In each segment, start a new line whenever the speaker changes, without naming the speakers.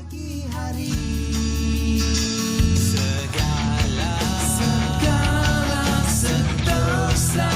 pagi hari. Segala sentosa.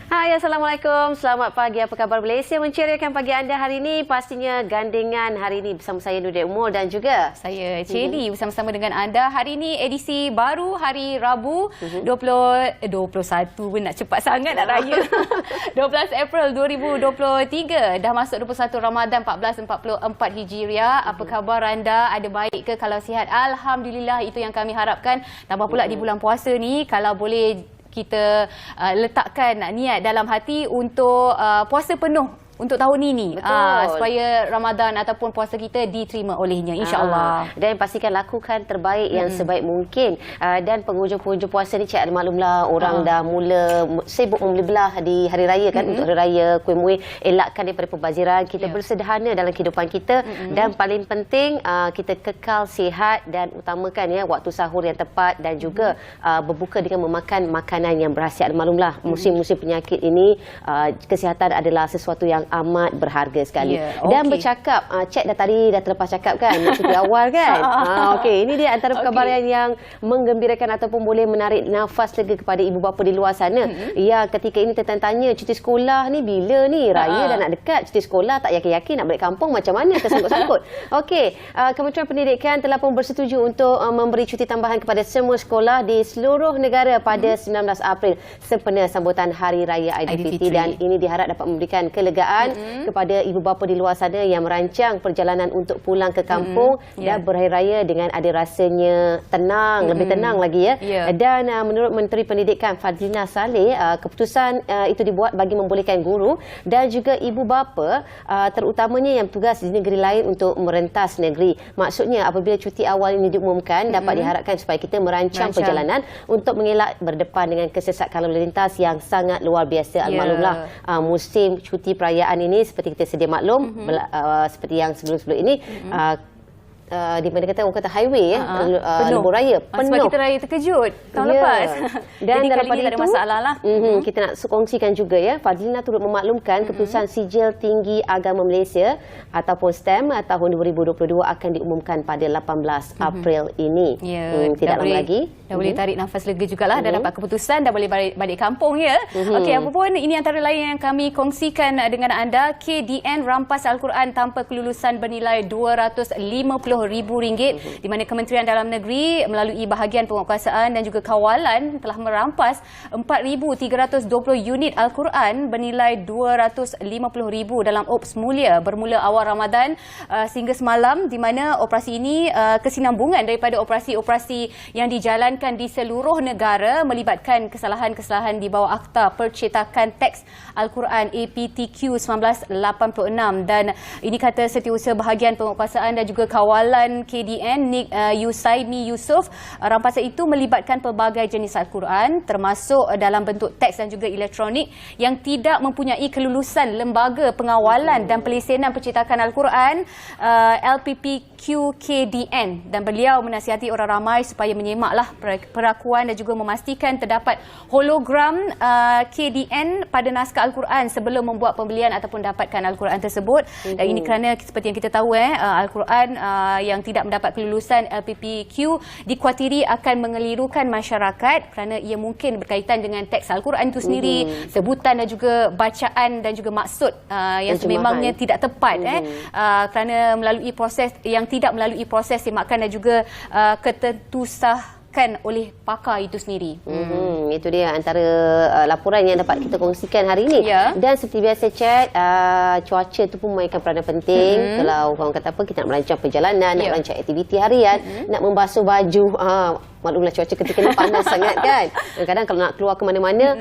Hai, Assalamualaikum. Selamat pagi. Apa khabar Malaysia? Menceriakan pagi anda hari ini pastinya gandengan hari ini bersama saya Nurdin Umur dan juga
saya Celi bersama-sama dengan anda. Hari ini edisi baru hari Rabu 21 pun nak cepat sangat nak raya. 12 April 2023. Dah masuk 21 Ramadan 1444 Hijriah. Apa khabar anda? Ada baik ke? Kalau sihat, alhamdulillah, itu yang kami harapkan. Tambah pula di bulan puasa ni, kalau boleh kita letakkan niat dalam hati untuk puasa penuh untuk tahun ini, supaya Ramadan ataupun puasa kita diterima olehnya, insya-Allah.
Dan pastikan lakukan terbaik yang sebaik mungkin. Dan penghujung-penghujung puasa ni, cik, maklumlah orang dah mula sibuk membeli belah di hari raya kan, untuk hari raya, kuih muih, elakkan daripada perbaziran. Kita bersederhana dalam kehidupan kita, dan paling penting kita kekal sihat dan utamakan waktu sahur yang tepat, dan juga berbuka dengan memakan makanan yang berhasiat. Maklumlah musim-musim penyakit ini, kesihatan adalah sesuatu yang amat berharga sekali. Dan bercakap, Cik tadi dah terlepas cakap kan, cuti awal kan. Okey, ini dia antara perkabaran yang menggembirakan ataupun boleh menarik nafas lega kepada ibu bapa di luar sana. Ya, ketika ini tanya cuti sekolah ni bila ni? Raya dah nak dekat, cuti sekolah tak yakin-yakin nak balik kampung, macam mana tersangkut-sangkut. Okey, Kementerian Pendidikan telah pun bersetuju untuk memberi cuti tambahan kepada semua sekolah di seluruh negara pada 19 April sempena sambutan Hari Raya Aidilfitri, dan ini diharap dapat memberikan kelegaan kepada ibu bapa di luar sana yang merancang perjalanan untuk pulang ke kampung dan berhari raya dengan ada rasanya tenang, lebih tenang lagi Dan menurut Menteri Pendidikan Fadlina Saleh, keputusan itu dibuat bagi membolehkan guru dan juga ibu bapa terutamanya yang bertugas di negeri lain untuk merentas negeri. Maksudnya apabila cuti awal ini diumumkan, dapat diharapkan supaya kita merancang perjalanan untuk mengelak berdepan dengan kesesakan lalu lintas yang sangat luar biasa. Maklumlah musim cuti perayaan ini seperti kita sedia maklum, seperti yang sebelum-sebelum ini, di mana kata orang kata highway lebuh raya penuh.
Sebab kita raya terkejut tahun lepas.
Dan
jadi
dalam
kali ini tak ada masalah lah.
Kita nak kongsikan juga Fadlina turut memaklumkan keputusan Sijil Tinggi Agama Malaysia ataupun STEM tahun 2022 akan diumumkan pada 18 April ini. Tidak lama lagi.
Dah boleh tarik nafas lega jugalah, dah dapat keputusan, dah boleh balik kampung Okey, apa pun ini antara lain yang kami kongsikan dengan anda. KDN rampas Al-Quran tanpa kelulusan bernilai RM250,000, di mana Kementerian Dalam Negeri melalui bahagian penguatkuasaan dan juga kawalan telah merampas 4,320 unit Al-Quran bernilai RM250,000 dalam Ops Mulia bermula awal Ramadan sehingga semalam, di mana operasi ini kesinambungan daripada operasi-operasi yang dijalankan di seluruh negara melibatkan kesalahan-kesalahan di bawah Akta Percetakan Teks Al-Quran APTQ 1986. Dan ini kata Setiausaha Bahagian Penguatkuasaan dan juga Kawalan KDN Nik Yusaimi Yusof, rampasan itu melibatkan pelbagai jenis Al-Quran termasuk dalam bentuk teks dan juga elektronik yang tidak mempunyai kelulusan Lembaga Pengawalan dan Pelesenan Percetakan Al-Quran LPPQ KDN, dan beliau menasihati orang ramai supaya menyemaklah perakuan dan juga memastikan terdapat hologram KDN pada naskah Al-Quran sebelum membuat pembelian ataupun dapatkan Al-Quran tersebut. Dan ini kerana seperti yang kita tahu Al-Quran yang tidak mendapat kelulusan LPPQ dikuatiri akan mengelirukan masyarakat kerana ia mungkin berkaitan dengan teks Al-Quran itu sendiri, sebutan dan juga bacaan dan juga maksud yang sememangnya tidak tepat kerana melalui proses yang tidak melalui proses semakan dan juga ketentusahan oleh pakar itu sendiri.
Itu dia antara laporan yang dapat kita kongsikan hari ini. Dan seperti biasa Chat, cuaca itu pun memainkan peranan penting. Kalau orang kata apa, kita nak merancang perjalanan, nak merancang aktiviti harian, nak membasuh baju. Maklumlah cuaca ketika ni panas sangat kan. Kadang-kadang kalau nak keluar ke mana-mana,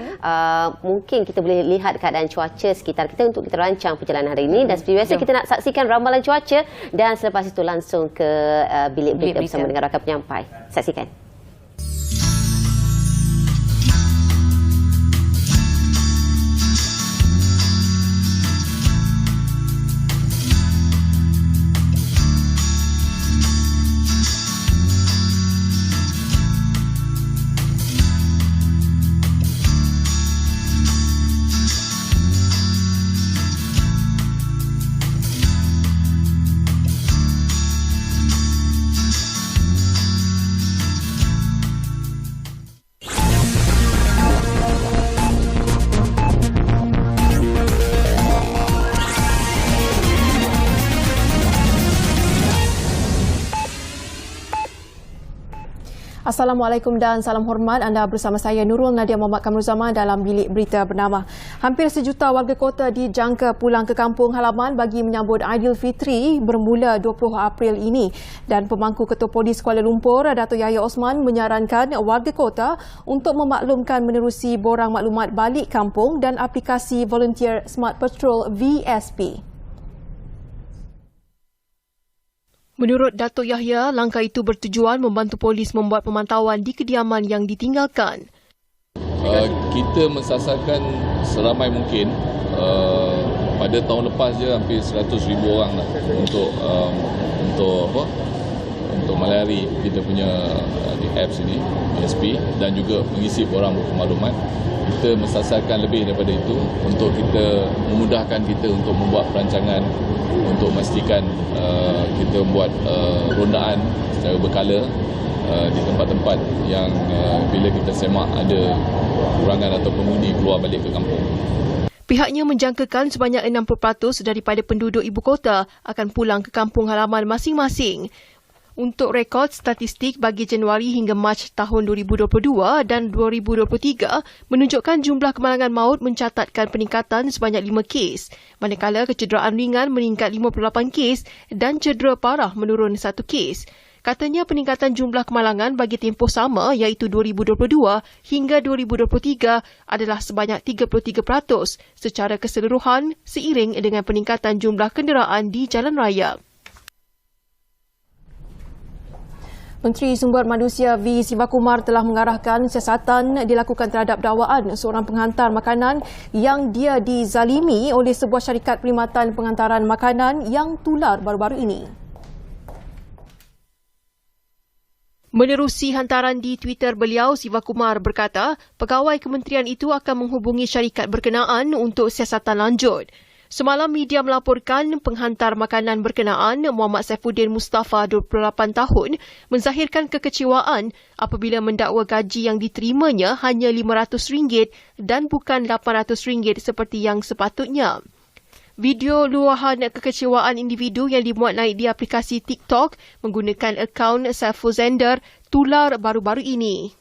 mungkin kita boleh lihat keadaan cuaca sekitar kita untuk kita rancang perjalanan hari ini. Dan seperti biasa kita nak saksikan ramalan cuaca, dan selepas itu langsung ke bilik berita bersama dengan rakan penyampai. Saksikan.
Assalamualaikum dan salam hormat. Anda bersama saya Nurul Nadia Muhammad Kamruzama dalam Bilik Berita Bernama. Hampir sejuta warga kota dijangka pulang ke kampung halaman bagi menyambut Aidilfitri bermula 20 April ini. Dan pemangku Ketua Polis Kuala Lumpur, Dato' Yahya Osman menyarankan warga kota untuk memaklumkan menerusi borang maklumat balik kampung dan aplikasi Volunteer Smart Patrol VSP. Menurut Dato' Yahya, langkah itu bertujuan membantu polis membuat pemantauan di kediaman yang ditinggalkan.
Kita mensasarkan seramai mungkin. Pada tahun lepas je hampir 100,000 orang lah untuk melayari kita punya di apps ini, VSP, dan juga mengisi borang maklumat. Kita mensasarkan lebih daripada itu untuk kita memudahkan kita untuk membuat perancangan untuk memastikan kita buat rondaan secara berkala di tempat-tempat yang bila kita semak ada kurangan atau penghuni keluar balik ke kampung.
Pihaknya menjangkakan sebanyak 60% daripada penduduk ibu kota akan pulang ke kampung halaman masing-masing. Untuk rekod statistik bagi Januari hingga Mac tahun 2022 dan 2023 menunjukkan jumlah kemalangan maut mencatatkan peningkatan sebanyak 5 kes, manakala kecederaan ringan meningkat 58 kes dan cedera parah menurun 1 kes. Katanya peningkatan jumlah kemalangan bagi tempoh sama iaitu 2022 hingga 2023 adalah sebanyak 33% secara keseluruhan seiring dengan peningkatan jumlah kenderaan di jalan raya. Menteri Sumber Manusia V. Sivakumar telah mengarahkan siasatan dilakukan terhadap dakwaan seorang penghantar makanan yang dia dizalimi oleh sebuah syarikat perkhidmatan penghantaran makanan yang tular baru-baru ini. Menerusi hantaran di Twitter beliau, Sivakumar berkata, pegawai kementerian itu akan menghubungi syarikat berkenaan untuk siasatan lanjut. Semalam media melaporkan penghantar makanan berkenaan Muhammad Saifuddin Mustafa 28 tahun menzahirkan kekecewaan apabila mendakwa gaji yang diterimanya hanya RM500 dan bukan RM800 seperti yang sepatutnya. Video luahan kekecewaan individu yang dimuat naik di aplikasi TikTok menggunakan akaun Saiful Zender tular baru-baru ini.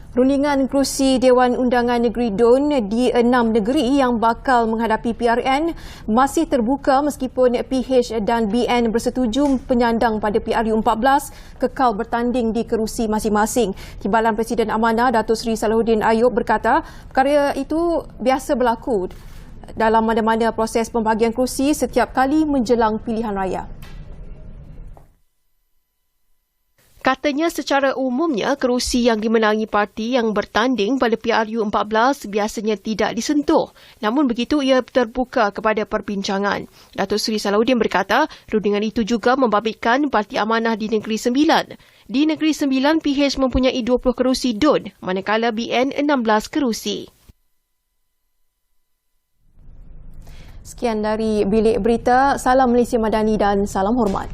Rundingan kerusi Dewan Undangan Negeri DUN di 6 negeri yang bakal menghadapi PRN masih terbuka meskipun PH dan BN bersetuju penyandang pada PRU14 kekal bertanding di kerusi masing-masing. Timbalan Presiden Amanah Datuk Seri Salahuddin Ayub berkata perkara itu biasa berlaku dalam mana-mana proses pembahagian kerusi setiap kali menjelang pilihan raya. Katanya secara umumnya kerusi yang dimenangi parti yang bertanding pada PRU14 biasanya tidak disentuh. Namun begitu ia terbuka kepada perbincangan. Datuk Seri Salahuddin berkata rundingan itu juga membabitkan Parti Amanah di Negeri Sembilan. Di Negeri Sembilan PH mempunyai 20 kerusi DUN manakala BN 16 kerusi. Sekian dari Bilik Berita. Salam Malaysia Madani dan salam hormat.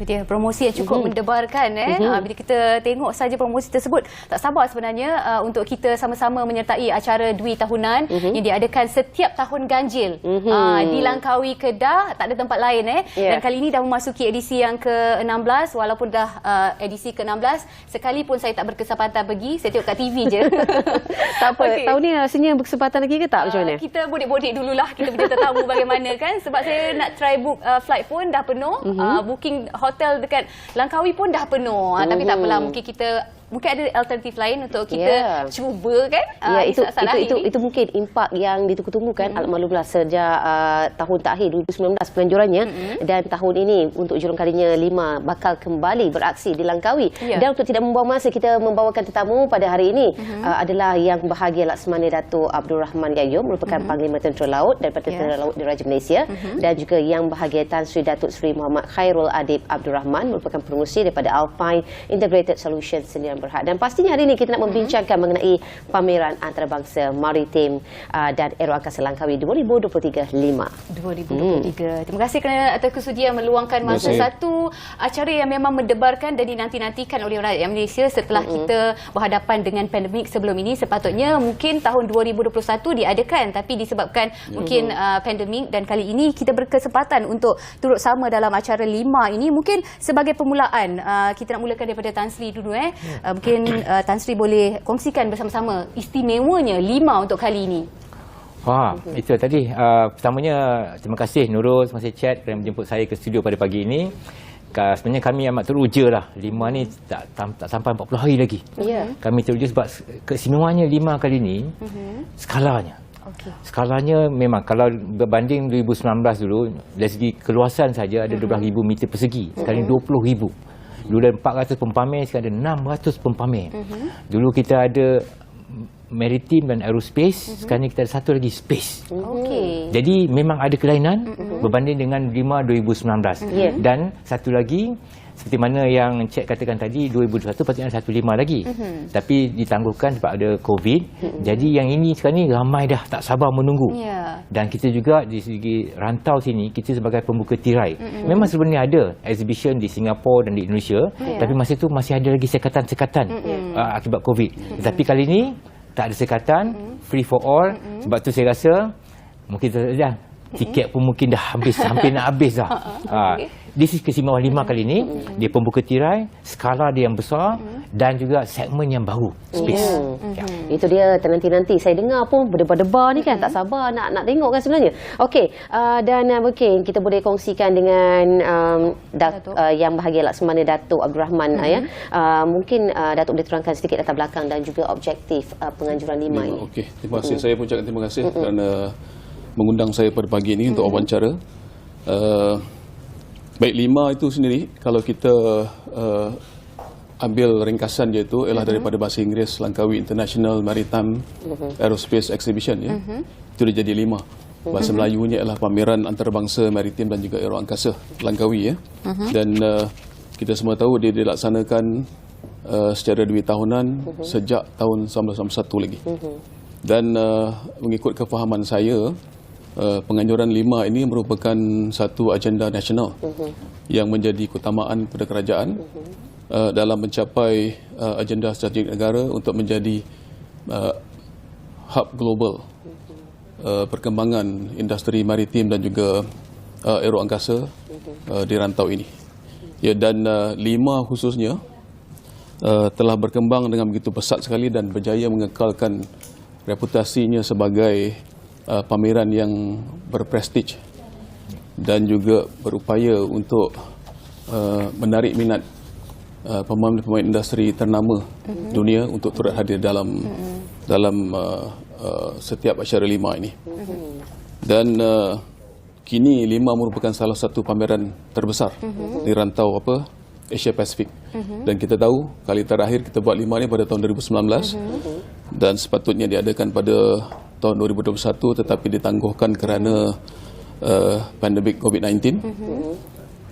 Itu dia promosi yang cukup mendebarkan. Bila kita tengok saja promosi tersebut, tak sabar sebenarnya untuk kita sama-sama menyertai acara Dwi tahunan yang diadakan setiap tahun ganjil di Langkawi, Kedah, tak ada tempat lain. Dan kali ini dah memasuki edisi yang ke-16, walaupun dah edisi ke-16, sekalipun saya tak berkesempatan pergi, saya tengok kat TV je.
Tak apa, tahun ni rasanya berkesempatan lagi ke tak? Macam mana?
Kita bodek-bodek dululah, kita punya tetamu bagaimana kan, sebab saya nak try book flight pun dah penuh, booking hotel dekat Langkawi pun dah penuh. Tapi tak apalah, mungkin ada alternatif lain untuk kita cuba kan.
Itu mungkin impak yang ditunggu-tunggukan Al-Maklumlah sejak tahun terakhir 2019 penganjurannya, dan tahun ini untuk jurung kalinya 5 bakal kembali beraksi di Langkawi. Dan untuk tidak membuang masa, kita membawakan tetamu pada hari ini adalah Yang Bahagia Laksamana Dato' Abdul Rahman Gayoom, merupakan Panglima Tentera Laut daripada Tentera Laut Diraja Malaysia, dan juga Yang Bahagia Tan Sri Datuk Seri Muhammad Khairul Adib Abdul Rahman, merupakan pengerusi daripada Alpine Integrated Solutions Sdn Bhd. Dan pastinya hari ini kita nak membincangkan mengenai pameran antarabangsa maritim dan aeroangkasa Langkawi 2023-5.
Terima kasih kerana atas kesudian meluangkan masa satu acara yang memang mendebarkan dan dinanti-nantikan oleh rakyat Malaysia setelah kita berhadapan dengan pandemik sebelum ini. Sepatutnya mungkin tahun 2021 diadakan, tapi disebabkan mungkin pandemik, dan kali ini kita berkesempatan untuk turut sama dalam acara 5 ini. Mungkin sebagai permulaan, kita nak mulakan daripada Tan Sri dulu. Mungkin Tan Sri boleh kongsikan bersama-sama istimewanya 5 untuk kali ini.
Itu tadi. Pertamanya terima kasih Nurul, terima kasih Chat kerana menjemput saya ke studio pada pagi ini. Sebenarnya kami amat teruja lah. 5 ni tak sampai 40 hari lagi. Kami teruja sebab keistimewaannya 5 kali ni skalanya. Skalanya memang kalau berbanding 2019 dulu, dari segi keluasan saja ada 12,000 meter persegi. Sekarang 20,000. Dulu ada 400 pempamer, sekarang ada 600 pempamer. Dulu kita ada maritim dan aerospace, sekarang kita ada satu lagi space. Jadi memang ada kelainan berbanding dengan 2019. Dan satu lagi, seperti mana yang Cik katakan tadi, 2021 patutnya ada 15 lagi. Tapi ditangguhkan sebab ada COVID. Jadi yang ini sekarang ni ramai dah tak sabar menunggu. Dan kita juga di segi rantau sini, kita sebagai pembuka tirai. Memang sebenarnya ada exhibition di Singapura dan di Indonesia. Tapi masa itu masih ada lagi sekatan-sekatan akibat COVID. Tetapi kali ini tak ada sekatan, free for all. Sebab tu saya rasa mungkin saja tiket pun mungkin dah habis, hampir nak habis dah. This is kesimpulan 5 kali ini. Dia pembuka tirai, skala dia yang besar, dan juga segmen yang baru, space.
Itu dia nanti saya dengar pun berdebar-debar ni kan, tak sabar nak tengok kan sebenarnya. Dan mungkin kita boleh kongsikan dengan Yang Bahagia Laksamana Dato' Abdul Rahman. Mungkin Datuk boleh terangkan sedikit latar belakang dan juga objektif penganjuran 5 ini.
Terima kasih. Saya pun ucapkan terima kasih kerana mengundang saya pada pagi ini untuk wawancara. Baik, 5 itu sendiri, kalau kita ambil ringkasan dia itu ialah daripada bahasa Inggeris Langkawi International Maritime Aerospace Exhibition. Itu dia jadi 5. Bahasa Melayunya ialah pameran antarabangsa maritim dan juga aeroangkasa Langkawi. Dan kita semua tahu dia dilaksanakan secara 2 tahunan sejak tahun 1991 lagi. Dan mengikut kefahaman saya, penganjuran 5 ini merupakan satu agenda nasional yang menjadi keutamaan kepada kerajaan dalam mencapai agenda strategik negara untuk menjadi hub global perkembangan industri maritim dan juga aeroangkasa di rantau ini. Dan 5 khususnya telah berkembang dengan begitu pesat sekali dan berjaya mengekalkan reputasinya sebagai pameran yang berprestij dan juga berupaya untuk menarik minat pemain-pemain industri ternama dunia untuk turut hadir dalam setiap acara 5 ini. Dan kini 5 merupakan salah satu pameran terbesar di rantau Asia Pasifik. Dan kita tahu kali terakhir kita buat 5 ni pada tahun 2019 dan sepatutnya diadakan pada tahun 2021 tetapi ditangguhkan kerana pandemik COVID-19.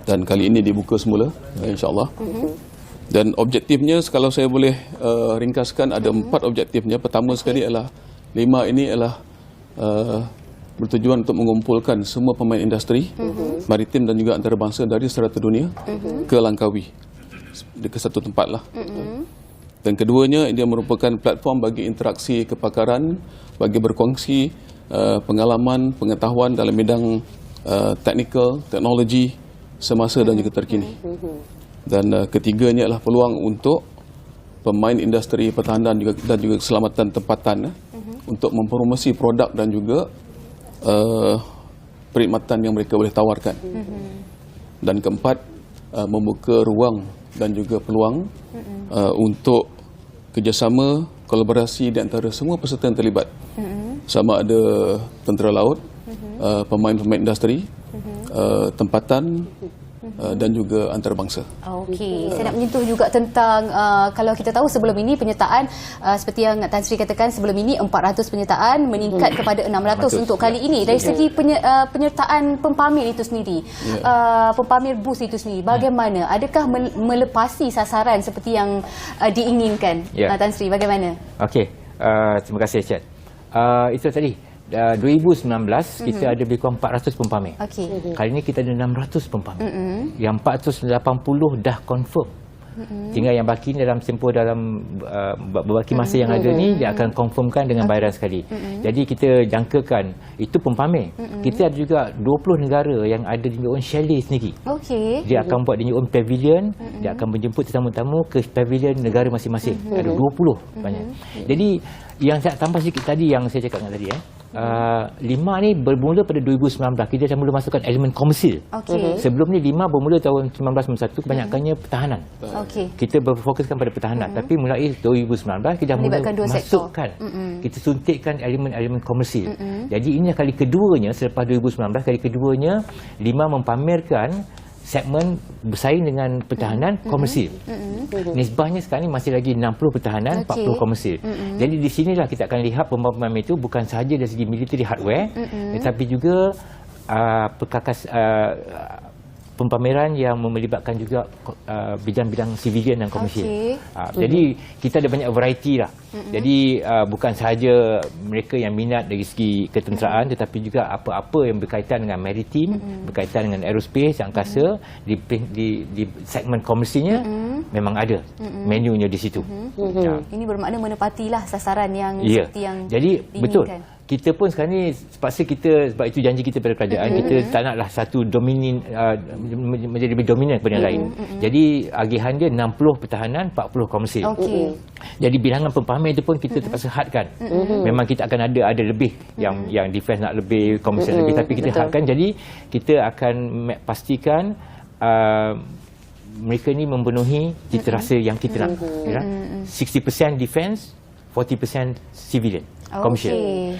Dan kali ini dibuka semula, insya-Allah. Dan objektifnya, kalau saya boleh ringkaskan, ada 4 objektifnya. Pertama sekali ialah 5 ini ialah
bertujuan untuk mengumpulkan semua pemain industri maritim dan juga antarabangsa dari serata dunia ke Langkawi, ke satu tempat lah. Dan keduanya, dia merupakan platform bagi interaksi kepakaran, bagi berkongsi pengalaman, pengetahuan dalam bidang teknikal, teknologi semasa dan juga terkini. Dan ketiganya adalah peluang untuk pemain industri pertahanan dan juga keselamatan tempatan untuk mempromosi produk dan juga perkhidmatan yang mereka boleh tawarkan. Dan keempat, membuka ruang dan juga peluang untuk kerjasama, kolaborasi di antara semua peserta yang terlibat. Sama ada tentera laut, pemain-pemain industri, tempatan dan juga antarabangsa.
Okey, saya nak menyentuh juga tentang kalau kita tahu sebelum ini penyertaan seperti yang Tan Sri katakan, sebelum ini 400 penyertaan meningkat kepada 600 untuk kali ini. Dari segi penyertaan pempamer itu sendiri, pempamer booth itu sendiri, bagaimana? Adakah melepasi sasaran seperti yang diinginkan? Tan Sri, bagaimana?
Okey, terima kasih Chat. Itu tadi 2019 kita ada lebih kurang 400 pempamer. Kali ini kita ada 600 pempamer. Yang 480 dah confirm. Tinggal yang baki ni dalam tempoh dalam berbaki masa yang ada ni, dia akan confirmkan dengan bayaran sekali. Jadi kita jangkakan itu pempamer. Kita ada juga 20 negara yang ada dia own chalet sendiri. Dia akan buat dia own pavilion, dia akan menjemput tetamu-tetamu ke pavilion negara masing-masing. Ada 20 banyak. Jadi yang saya tambah sedikit tadi yang saya cakap tadi 5 ni bermula pada 2019. Kita dah mula masukkan elemen komersil. Sebelum ni 5 bermula tahun 1991, kebanyakannya pertahanan. Kita berfokuskan pada pertahanan. Tapi mulai 2019 kita dah mula masukkan, kita suntikkan elemen-elemen komersil. Jadi ini kali keduanya selepas 2019, kali keduanya 5 mempamerkan segmen bersaing dengan pertahanan komersil. Nisbahnya sekarang ni masih lagi 60 pertahanan, 40 komersil. Jadi di sinilah kita akan lihat pempameran itu bukan sahaja dari segi military hardware, tetapi juga perkakas pempameran yang melibatkan juga bidang-bidang civilian dan komersil. Jadi kita ada banyak variety lah. Jadi bukan sahaja mereka yang minat dari segi ketenteraan, tetapi juga apa-apa yang berkaitan dengan maritim, berkaitan dengan aerospace, angkasa, di segmen komersilnya memang ada menunya di situ.
Ini bermakna menepatilah sasaran yang seperti yang
jadi
diinginkan.
Betul. Kita pun sekarang ni sebab itu janji kita pada kerajaan, kita tak naklah satu menjadi lebih dominan kepada yang lain. Jadi agihan dia 60 pertahanan, 40 komersil. Jadi bilangan pempamer itu pun kita terpaksa hadkan. Memang kita akan ada lebih yang defense nak lebih, komersil lebih, tapi kita hadkan. Jadi kita akan pastikan mereka ni memenuhi cita rasa yang kita nak. 60% defense, 40% civilian.
Actually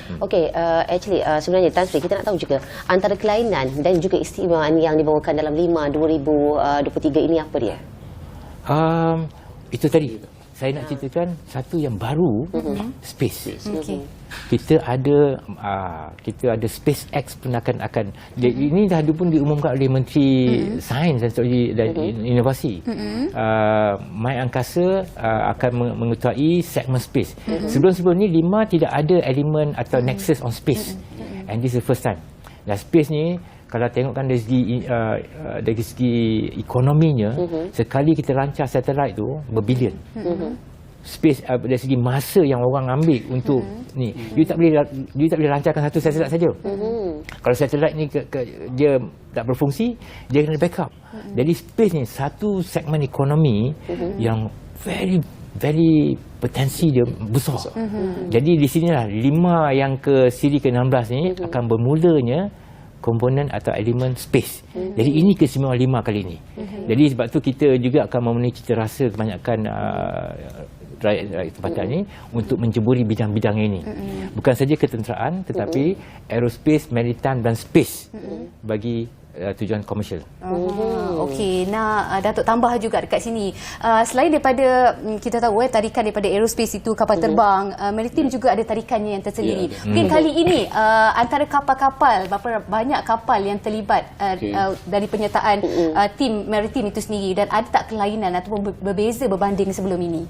sebenarnya Tan Sri, kita nak tahu juga antara kelainan dan juga istimewaan yang dibawakan dalam 5 2023 ini apa dia?
Itu tadi saya nak ceritakan satu yang baru, space. Kita ada SpaceX pun akan ini dah pun diumumkan oleh Menteri Sains dan Teknologi dan Inovasi. My Angkasa akan mengetuai segmen space. Sebelum-sebelum ni 5 tidak ada elemen atau nexus on space. And this is the first time. Dan space ni kalau tengokkan dari segi ekonominya, sekali kita lancar satelit tu berbilion. Space dari segi masa yang orang ambil untuk ni, you tak boleh lancarkan satu satelit saja. Kalau satelit ni dia tak berfungsi, dia kena backup. Jadi space ni satu segmen ekonomi yang very potensi dia besar. Jadi di sinilah 5 yang ke siri ke-16 ni akan bermulanya komponen atau elemen space. Jadi ini keistimewaan 5 kali ini. Jadi sebab tu kita juga akan memenuhi cita rasa kebanyakan rakyat tempatan ini untuk menjeburi bidang-bidang ini. Bukan saja ketenteraan, tetapi aerospace, maritime dan space bagi tujuan komersial.
Datuk tambah juga dekat sini. Selain daripada kita tahu tarikan daripada aerospace itu kapal terbang, maritim juga ada tarikannya yang tersendiri. Mungkin kali ini antara kapal-kapal, berapa banyak kapal yang terlibat dari penyertaan tim maritim itu sendiri, dan ada tak kelainan ataupun berbeza berbanding sebelum ini?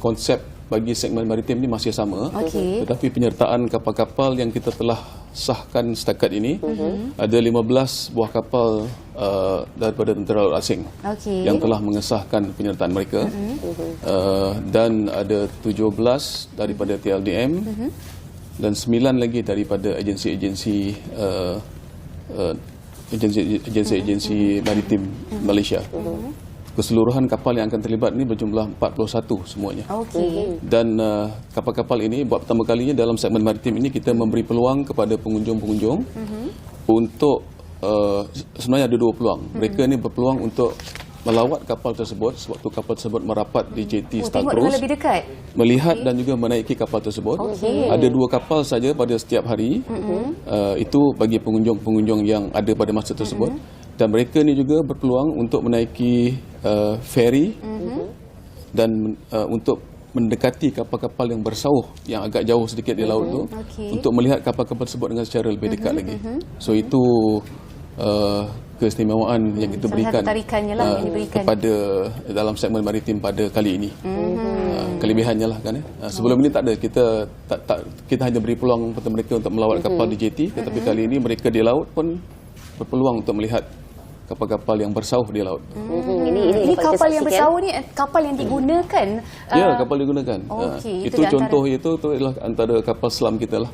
Konsep bagi segmen maritim ni masih sama. Tetapi penyertaan kapal-kapal yang kita telah sahkan setakat ini, ada 15 buah kapal daripada tentera laut asing
Okey.
yang telah mengesahkan penyertaan mereka, dan ada 17 daripada TLDM, dan 9 lagi daripada agensi-agensi maritim Malaysia. Keseluruhan kapal yang akan terlibat ini berjumlah 41 semuanya.
Okey.
Dan kapal-kapal ini buat pertama kalinya dalam segmen maritim ini kita memberi peluang kepada pengunjung-pengunjung untuk sebenarnya ada dua peluang. Mereka ni berpeluang untuk melawat kapal tersebut sewaktu kapal tersebut merapat di jetty Star
Tengok dengan
Cruise,
lebih dekat.
melihat dan juga menaiki kapal tersebut. Ada 2 kapal saja pada setiap hari. Itu bagi pengunjung-pengunjung yang ada pada masa tersebut. Dan mereka ni juga berpeluang untuk menaiki feri dan untuk mendekati kapal-kapal yang bersauh yang agak jauh sedikit di laut tu, untuk melihat kapal-kapal tersebut dengan secara lebih dekat lagi. So itu keistimewaan yang kita berikan
ketarikannya lah yang diberikan
kepada dalam segmen maritim pada kali ini. Kelebihannya lah kan. Sebelum ini tak ada, kita hanya beri peluang kepada mereka untuk melawat kapal di jetty, tetapi kali ini mereka di laut pun berpeluang untuk melihat kapal-kapal yang bersauh di laut.
Ini kapal yang bersauh ni kapal yang digunakan.
Ya, kapal digunakan.
Okey,
Itu contoh itu adalah antara kapal selam kita lah.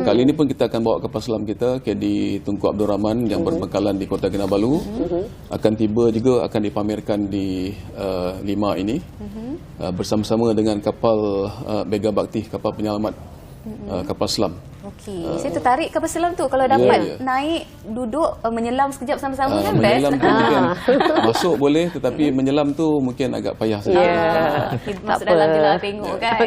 Kali ini pun kita akan bawa kapal selam kita di Tunku Abdul Rahman yang berbekalan di Kota Kinabalu. Akan tiba juga, akan dipamerkan di Lima ini bersama-sama dengan kapal Mega Bakti, kapal penyelamat kapal selam.
Okey, saya tertarik kapal selam tu kalau dapat naik, duduk, menyelam sekejap sama-sama kan best.
Menyelam tu mungkin masuk boleh, tetapi menyelam tu mungkin agak payah saja.
Masuk dalam je lah tengok kan.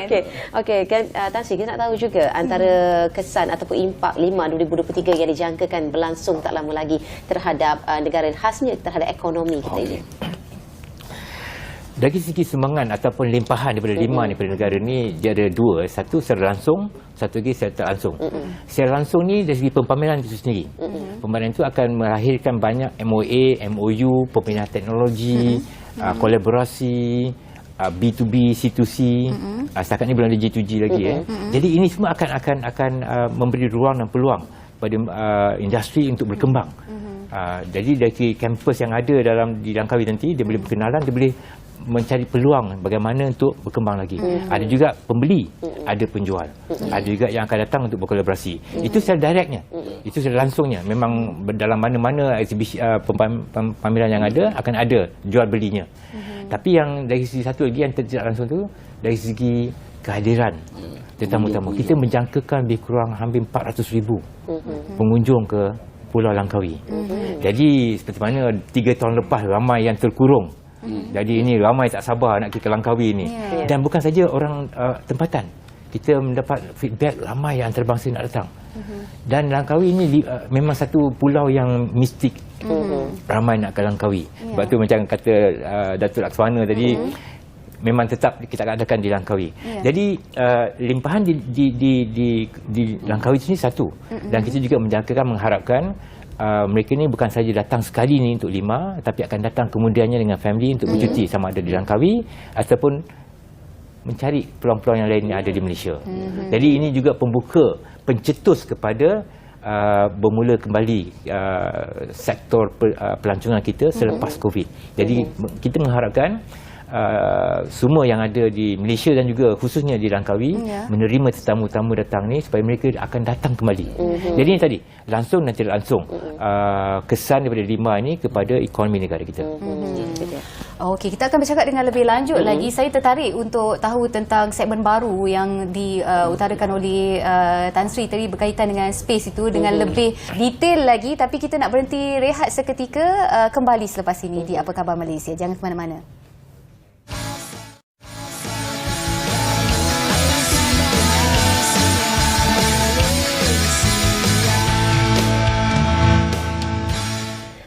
Okey kan Tan Sri, kita nak tahu juga antara kesan ataupun impak Lima 2023 yang dijangkakan berlangsung tak lama lagi terhadap negara, khasnya terhadap ekonomi kita ini.
Dari segi sumbangan ataupun limpahan daripada Lima ni pada negara ni, dia ada 2. Satu secara langsung, satu lagi secara tak langsung. Secara langsung ni dari segi pameran itu sendiri. Pameran itu akan melahirkan banyak MOA, MOU, pemindahan teknologi, kolaborasi, B2B, C2C. Setakat ni belum ada G2G lagi. Jadi ini semua akan memberi ruang dan peluang pada industri untuk berkembang. Jadi dari kampus yang ada di Langkawi nanti, dia boleh berkenalan, dia boleh mencari peluang bagaimana untuk berkembang lagi. Ada juga pembeli, ada penjual, ada juga yang akan datang untuk berkolaborasi. Itu secara directnya, itu secara langsungnya. Memang dalam mana-mana eksibisi pameran yang ada akan ada jual belinya. Tapi yang dari segi satu lagi yang tidak langsung tu, dari segi kehadiran tetamu-tamu, kita menjangkakan lebih kurang hampir 400,000 pengunjung ke Pulau Langkawi. Jadi seperti mana 3 tahun lepas ramai yang terkurung. Jadi ini ramai tak sabar nak ke Langkawi ni. Dan bukan saja orang tempatan. Kita mendapat feedback ramai yang antarabangsa nak datang. Dan Langkawi ini memang satu pulau yang mistik. Ramai nak ke Langkawi. Sebab tu macam kata Datuk Laksmana tadi, memang tetap kita akan adakan di Langkawi. Jadi limpahan di Langkawi ini satu. Dan kita juga menjangkakan, mengharapkan mereka ni bukan saja datang sekali ni untuk Lima, tapi akan datang kemudiannya dengan family untuk bercuti, sama ada di Langkawi ataupun mencari peluang-peluang yang lain yang ada di Malaysia. Jadi ini juga pembuka, pencetus kepada bermula kembali sektor pelancongan kita selepas COVID. Jadi kita mengharapkan semua yang ada di Malaysia dan juga khususnya di Langkawi menerima tetamu-tamu datang ni supaya mereka akan datang kembali. Jadi ini tadi, langsung dan tidak langsung kesan daripada Lima ini kepada ekonomi negara kita.
Okey, kita akan bercakap dengan lebih lanjut lagi. Saya tertarik untuk tahu tentang segmen baru yang diutarakan oleh Tan Sri tadi berkaitan dengan space itu dengan lebih detail lagi. Tapi kita nak berhenti rehat seketika, kembali selepas ini di Apa Khabar Malaysia. Jangan ke mana-mana.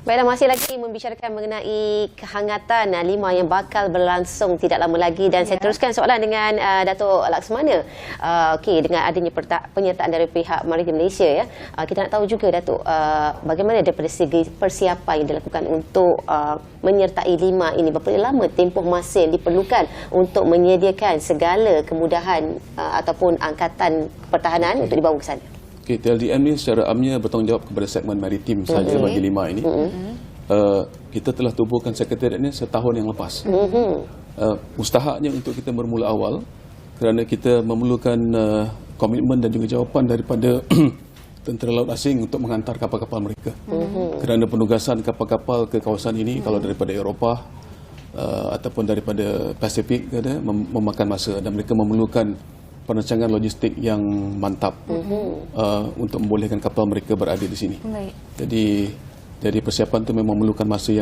Baiklah, masih lagi membicarakan mengenai kehangatan Lima yang bakal berlangsung tidak lama lagi, dan saya teruskan soalan dengan Datuk Laksmana. Okey, dengan adanya penyertaan dari pihak Maritim Malaysia ya. Kita nak tahu juga Datuk, bagaimana daripada segi persiapan yang dilakukan untuk menyertai Lima ini, berapa lama tempoh masa yang diperlukan untuk menyediakan segala kemudahan ataupun angkatan pertahanan untuk dibawa ke sana?
Okay, TLDM ni secara amnya bertanggungjawab kepada segmen maritim saja bagi 5 ini. Kita telah tubuhkan sekretariat ini setahun yang lepas. Mustahaknya untuk kita bermula awal kerana kita memerlukan komitmen dan juga jawapan daripada tentera laut asing untuk menghantar kapal-kapal mereka. Kerana penugasan kapal-kapal ke kawasan ini kalau daripada Eropah ataupun daripada Pasifik memakan masa dan mereka memerlukan perancangan logistik yang mantap untuk membolehkan kapal mereka berada di sini.
Baik.
Jadi persiapan itu memang memerlukan masa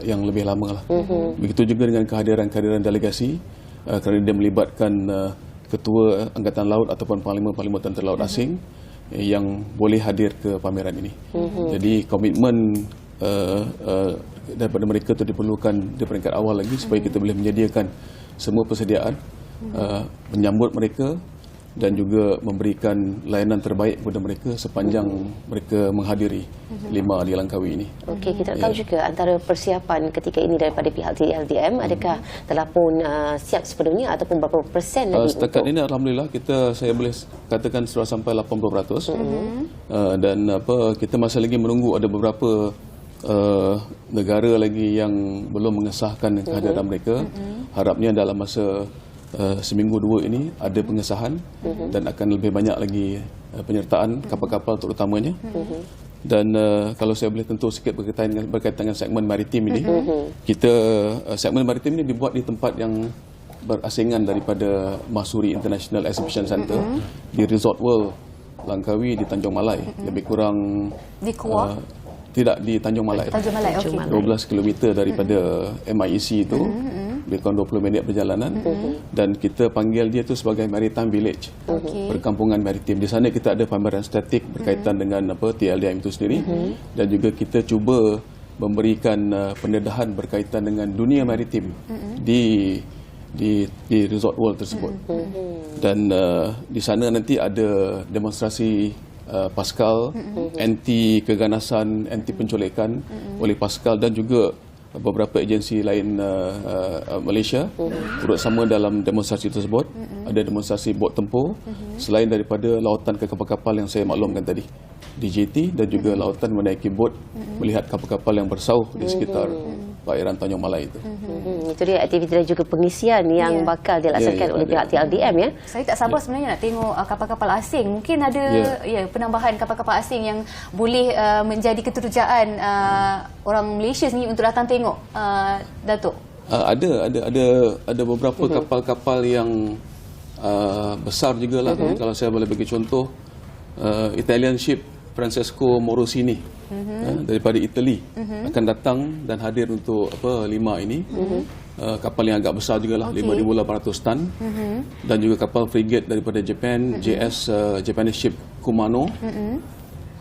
yang lebih lama lah. Begitu juga dengan kehadiran delegasi kerana dia melibatkan ketua Angkatan Laut ataupun panglima-panglima tentera laut asing yang boleh hadir ke pameran ini. Jadi komitmen daripada mereka itu diperlukan di peringkat awal lagi supaya kita boleh menyediakan semua persediaan menyambut mereka dan juga memberikan layanan terbaik kepada mereka sepanjang mereka menghadiri 5 di Langkawi ini.
Okey, kita tahu juga antara persiapan ketika ini daripada pihak TLDM, adakah telah pun siap sepenuhnya ataupun berapa persen lagi?
Setakat ini alhamdulillah saya boleh katakan sudah sampai 80%. Dan kita masih lagi menunggu ada beberapa negara lagi yang belum mengesahkan kehadiran mereka. Harapnya dalam masa seminggu 2 ini ada pengesahan dan akan lebih banyak lagi penyertaan kapal-kapal terutamanya. Dan kalau saya boleh tentu sikit berkaitan dengan segmen maritim ini, kita segmen maritim ini dibuat di tempat yang berasingan daripada Mahsuri International Exhibition Centre di Resort World Langkawi di Tanjung Malai, lebih kurang
Di Kuah?
Tidak, di Tanjung Malai.
Tanjung Malai, okey.
12 km daripada MIEC itu. Lebih kurang 20 minit perjalanan. Dan kita panggil dia tu sebagai Maritime Village. Perkampungan maritim. Di sana kita ada pameran statik berkaitan dengan TLDM itu sendiri. Dan juga kita cuba memberikan pendedahan berkaitan dengan dunia maritim di Resort World tersebut. Dan di sana nanti ada demonstrasi Pascal, anti keganasan, anti penculikan oleh Pascal dan juga beberapa agensi lain Malaysia turut sama dalam demonstrasi tersebut. Ada demonstrasi bot tempur selain daripada lawatan ke kapal-kapal yang saya maklumkan tadi, DJT, dan juga lawatan menaiki bot melihat kapal-kapal yang bersauh di sekitar perairan Tanjung Malai itu.
Itu dia aktiviti dan juga pengisian yang bakal dilaksanakan oleh pihak TLDM ya.
Saya tak sabar sebenarnya nak tengok kapal-kapal asing. Mungkin ada penambahan kapal-kapal asing yang boleh menjadi keterujaan orang Malaysia sendiri untuk datang tengok, Datuk. Ada beberapa kapal-kapal yang besar jugalah. Kalau saya boleh bagi contoh, Italian ship Francesco Morosini daripada Itali akan datang dan hadir untuk 5 ini. Kapal yang agak besar jugalah, 5,800 tan. Dan juga kapal frigate daripada Japan, JS Japanese ship Kumano.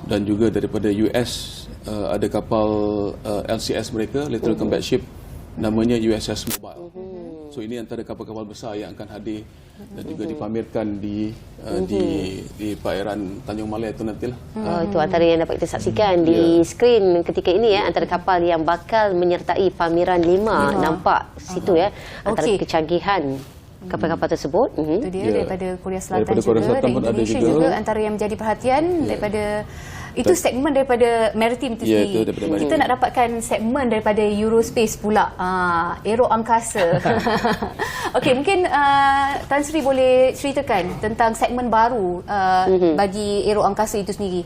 Dan juga daripada US ada kapal LCS mereka, Little Combat Ship, namanya USS Mobile. So ini antara kapal-kapal besar yang akan hadir dan juga dipamerkan di perairan Tanjung Malai itu nantilah.
Itu antara yang dapat kita saksikan di skrin ketika ini ya, antara kapal yang bakal menyertai pameran 5. Nampak situ ya, antara kecanggihan kapal-kapal tersebut.
Itu dia daripada Korea Selatan
daripada Korea Selatan
dan Indonesia juga antara yang menjadi perhatian daripada itu segmen daripada maritim itu sendiri. Kita nak dapatkan segmen daripada Eurospace pula, aero angkasa. Okey, mungkin Tan Sri boleh ceritakan tentang segmen baru bagi aero angkasa itu sendiri.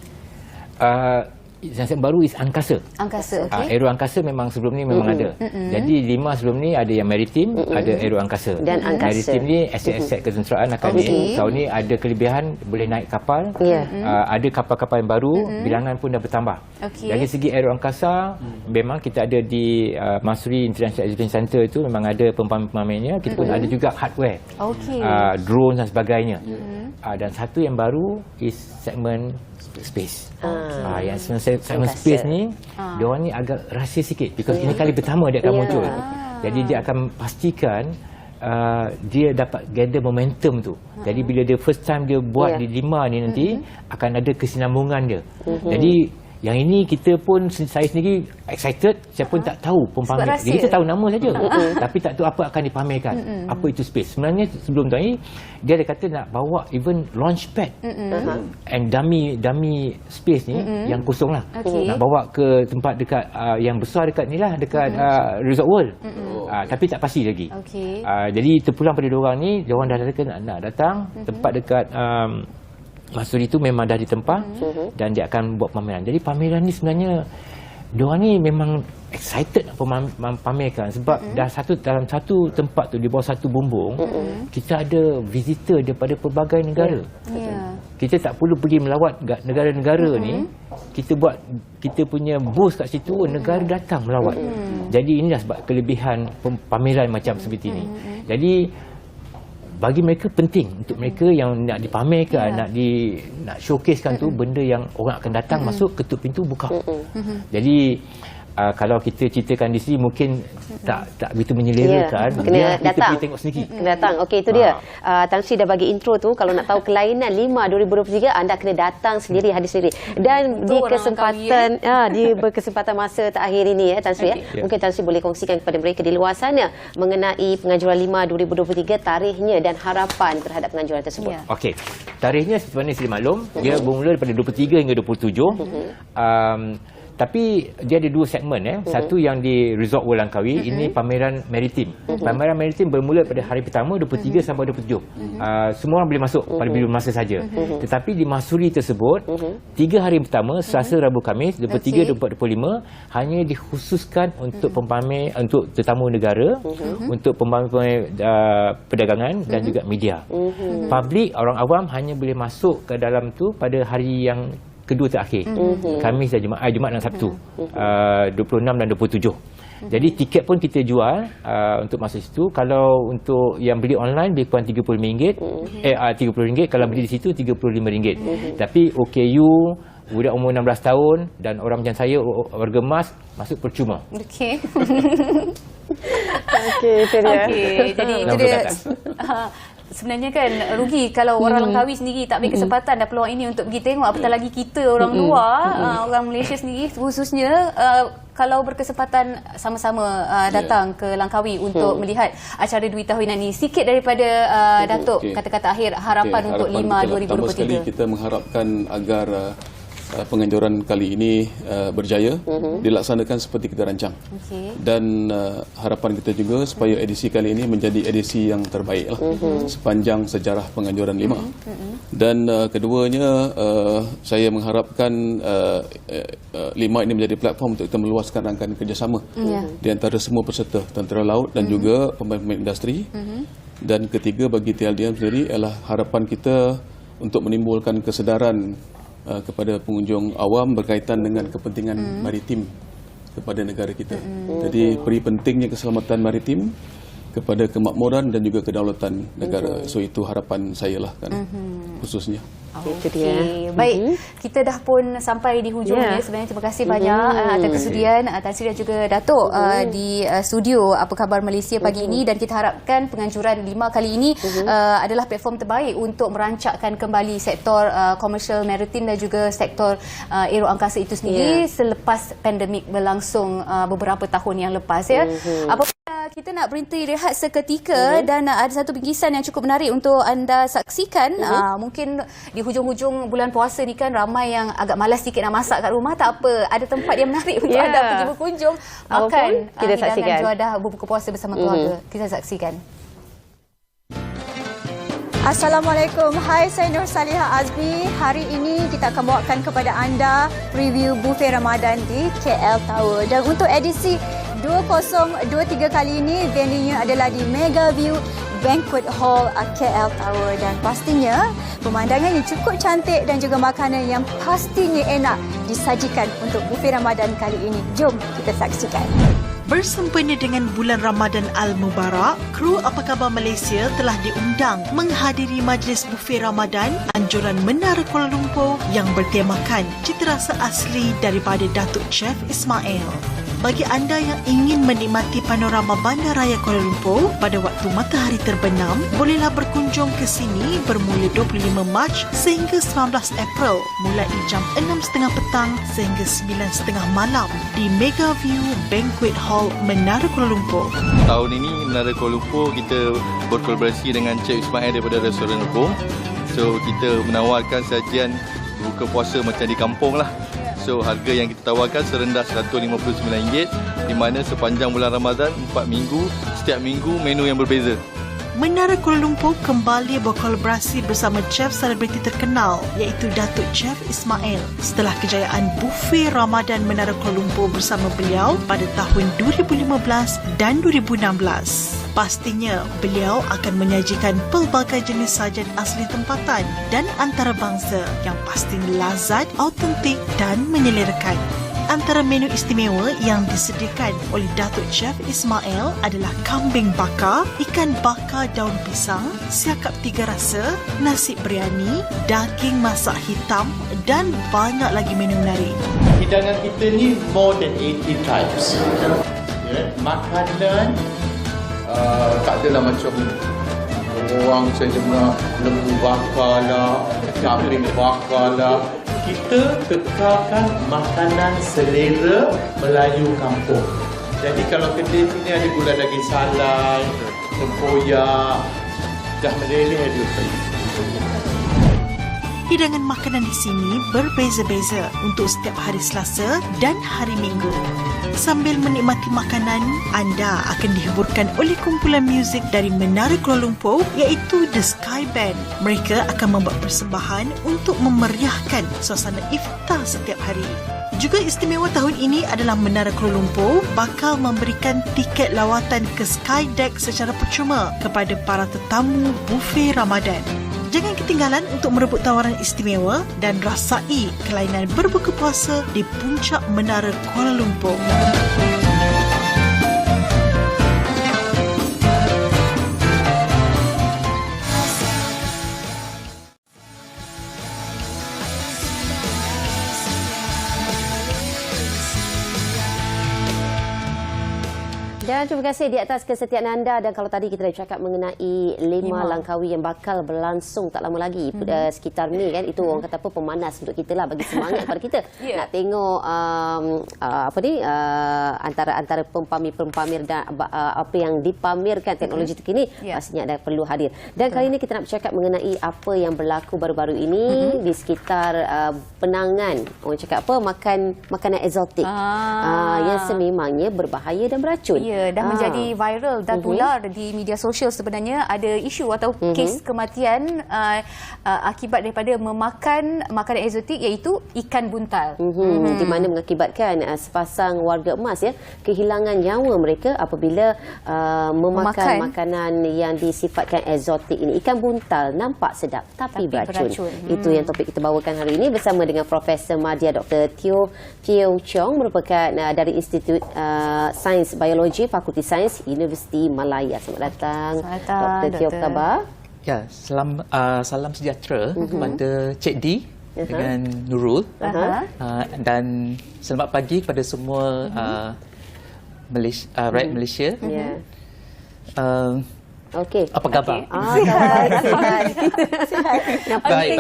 Yang baru is angkasa.
Angkasa, okey.
Aero angkasa memang sebelum ni memang ada. Jadi 5 sebelum ni ada yang maritim, ada aero angkasa.
Dan angkasa.
Maritim ni aset-aset ketenteraan akan tahun ni ada kelebihan boleh naik kapal. Ada kapal-kapal yang baru, bilangan pun dah bertambah. Dari segi aero angkasa, memang kita ada di Mahsuri International Exhibition Centre itu memang ada pemamernya. Kita pun ada juga hardware. Drone dan sebagainya. Dan satu yang baru is segmen space. Yang segmen space ni, diorang ni agak rahsia sikit because ini kali pertama dia akan muncul. Jadi dia akan pastikan dia dapat gather momentum tu. Jadi bila dia first time dia buat di 5 ni nanti akan ada kesinambungan dia. Jadi Yang ini kita pun, saya sendiri excited, saya pun tak tahu pempamer.
Sebab rahsia.
Jadi kita tahu nama saja. Tapi tak tahu apa akan dipamerkan. Apa itu space. Sebenarnya sebelum tu ni dia ada kata nak bawa even launchpad and dummy space ni yang kosong lah. Nak bawa ke tempat dekat yang besar dekat ni lah, dekat Resort World. Tapi tak pasti lagi. Jadi terpulang pada diorang ni, diorang dah kata nak datang tempat dekat Masuri tu memang dah ditempah dan dia akan buat pameran. Jadi pameran ni sebenarnya diorang ni memang excited nak pamerkan sebab dalam satu tempat tu, di bawah satu bumbung, kita ada visitor daripada pelbagai negara. Kita tak perlu pergi melawat negara-negara ni, kita punya booth kat situ, negara datang melawat. Jadi inilah sebab kelebihan pameran macam seperti ini. Jadi bagi mereka penting untuk mereka yang nak dipamerkan, nak showcasekan tu benda yang orang akan datang masuk, ketuk pintu buka. Jadi kalau kita ceritakan di sini mungkin tak begitu menyelerakan.
Kena
kita
datang.
pergi tengok sendiri.
Kena datang. Okey, itu dia. Tan Sri dah bagi intro tu. Kalau nak tahu kelainan 5 2023, anda kena datang sendiri, hadir sendiri. Dan di kesempatan di berkesempatan masa terakhir ini Tan Sri mungkin Tan Sri boleh kongsikan kepada mereka di luar sana mengenai penganjuran 5 2023, tarikhnya dan harapan terhadap penganjuran tersebut.
Okey. Tarikhnya sebenarnya saya maklum, dia bermula daripada 23 hingga 27. Tapi dia ada dua segmen. Satu yang di Resort World Langkawi, ini pameran maritim. Pameran maritim bermula pada hari pertama 23 sampai 27. Semua orang boleh masuk pada bila masa saja. Tetapi di Masuri tersebut, 3 hari pertama, Selasa, Rabu, Khamis, 23, 24, 25 hanya dikhususkan untuk pempamer, untuk tetamu negara, untuk pempamer perdagangan dan juga media. Public, orang awam hanya boleh masuk ke dalam tu pada hari yang kedua terakhir, Khamis dan Jumaat dan Sabtu, 26 dan 27. Jadi tiket pun kita jual untuk masuk situ. Kalau untuk yang beli online lebih kurang RM30, RM30. Kalau beli di situ RM35. Tapi OKU, budak umur 16 tahun dan orang macam saya, warga emas, masuk percuma.
Okey.
Okey, itu dia.
Jadi itu dia. Sebenarnya kan rugi kalau orang Langkawi sendiri tak ambil kesempatan dan peluang ini untuk pergi tengok, apatah lagi kita orang luar, orang Malaysia sendiri khususnya, kalau berkesempatan sama-sama datang ke Langkawi untuk melihat acara Dwi Tahunan ini. Sikit daripada Datuk, kata-kata akhir harapan untuk 5 2023.
Pertama sekali kita mengharapkan agar penganjuran kali ini berjaya, dilaksanakan seperti kita rancang. Dan harapan kita juga supaya edisi kali ini menjadi edisi yang terbaik sepanjang sejarah penganjuran 5. Dan keduanya, saya mengharapkan 5 ini menjadi platform untuk kita meluaskan rangkaian kerjasama di antara semua peserta, tentera laut dan juga pemain-pemain industri. Dan ketiga, bagi TLDM sendiri adalah harapan kita untuk menimbulkan kesedaran kepada pengunjung awam berkaitan dengan kepentingan maritim kepada negara kita. Jadi peri pentingnya keselamatan maritim kepada kemakmuran dan juga kedaulatan negara. So itu harapan saya lah kan, khususnya.
Itu dia.
Baik, kita dah pun sampai di hujungnya. Sebenarnya terima kasih banyak atas kesudian Tan Sri dan juga Datuk di studio Apa Khabar Malaysia pagi ini, dan kita harapkan penganjuran 5 kali ini adalah platform terbaik untuk merancakkan kembali sektor komersial maritim dan juga sektor aero angkasa itu sendiri selepas pandemik berlangsung beberapa tahun yang lepas Apabila kita nak berhenti rehat seketika dan ada satu bingkisan yang cukup menarik untuk anda saksikan. Mungkin di hujung-hujung bulan puasa ni kan ramai yang agak malas sikit nak masak kat rumah. Tak apa, ada tempat yang menarik untuk anda pergi berkunjung, makan
kita saksikan
juadah berbuka puasa bersama keluarga. Kita saksikan.
Assalamualaikum. Hai, saya Nur Salihah Azmi. Hari ini kita akan bawakan kepada anda review buffet Ramadan di KL Tower. Dan untuk edisi 2023 kali ini, venue-nya adalah di Mega View Banquet Hall KL Tower. Dan pastinya pemandangannya cukup cantik dan juga makanan yang pastinya enak disajikan untuk buffet Ramadan kali ini. Jom kita saksikan.
Bersempena dengan bulan Ramadan Al-Mubarak, kru Apa Khabar Malaysia telah diundang menghadiri majlis buffet Ramadan anjuran Menara Kuala Lumpur yang bertemakan cita rasa asli daripada Datuk Chef Ismail. Bagi anda yang ingin menikmati panorama Bandaraya Kuala Lumpur pada waktu matahari terbenam, bolehlah berkunjung ke sini bermula 25 Mac sehingga 19 April mulai jam 6.30 petang sehingga 9.30 malam di Mega View Banquet Hall Menara Kuala Lumpur.
Tahun ini Menara Kuala Lumpur kita berkolaborasi dengan Cik Ismail daripada Restoran Home. So kita menawarkan sajian buka puasa macam di kampung lah. So harga yang kita tawarkan serendah RM159 di mana sepanjang bulan Ramadan 4 minggu, setiap minggu menu yang berbeza.
Menara Kuala Lumpur kembali berkolaborasi bersama chef selebriti terkenal iaitu Datuk Chef Ismail setelah kejayaan Buffet Ramadan Menara Kuala Lumpur bersama beliau pada tahun 2015 dan 2016. Pastinya beliau akan menyajikan pelbagai jenis sajian asli tempatan dan antarabangsa yang pasti lazat, autentik dan menyelerakan. Antara menu istimewa yang disediakan oleh Datuk Chef Ismail adalah kambing bakar, ikan bakar daun pisang, siakap 3 rasa, nasi biryani, daging masak hitam dan banyak lagi menu menarik.
Hidangan kita ni more than 80 types. Makanan tak adalah macam orang saja nak lembu bakar lah, kambing bakar lah. Kita kekalkan makanan selera Melayu kampung. Jadi kalau kedai sini ada gulai daging salai, tempoyak, dah meleleh dia.
Hidangan makanan di sini berbeza-beza untuk setiap hari Selasa dan hari Minggu. Sambil menikmati makanan, anda akan dihiburkan oleh kumpulan muzik dari Menara Kuala Lumpur iaitu The Sky Band. Mereka akan membuat persembahan untuk memeriahkan suasana iftar setiap hari. Juga istimewa tahun ini adalah Menara Kuala Lumpur bakal memberikan tiket lawatan ke Sky Deck secara percuma kepada para tetamu Buffet Ramadan. Jangan ketinggalan untuk merebut tawaran istimewa dan rasai kelainan berbuka puasa di puncak Menara Kuala Lumpur.
Dan terima kasih di atas kesetiaan anda. Dan kalau tadi kita dah cakap mengenai 5 langkawi yang bakal berlangsung tak lama lagi sekitar ni kan, itu orang kata apa, pemanas untuk kita lah, bagi semangat pada kita nak tengok antara pempamir-pempamir dan apa yang dipamerkan teknologi terkini, pastinya ada perlu hadir. Dan kali ini kita nak bercakap mengenai apa yang berlaku baru-baru ini di sekitar Penangan. Orang cakap apa, makanan eksotik yang sememangnya berbahaya dan beracun.
Ya, dah menjadi viral dan tular di media sosial. Sebenarnya ada isu atau kes kematian akibat daripada memakan makanan eksotik iaitu ikan buntal.
Di mana mengakibatkan sepasang warga emas kehilangan nyawa mereka apabila memakan makanan yang disifatkan eksotik ini. Ikan buntal nampak sedap tapi beracun. Itu yang topik kita bawakan hari ini bersama dengan Profesor Madya Dr. Teo Chong merupakan dari Institut Sains Biologi Fakulti Sains Universiti Malaya. Selamat datang, Dr. Teo. Apa khabar?
Ya, salam sejahtera kepada Cik D dengan Nurul. Dan selamat pagi kepada semua rakyat Malaysia.
Okey.
Apa khabar?
Baik.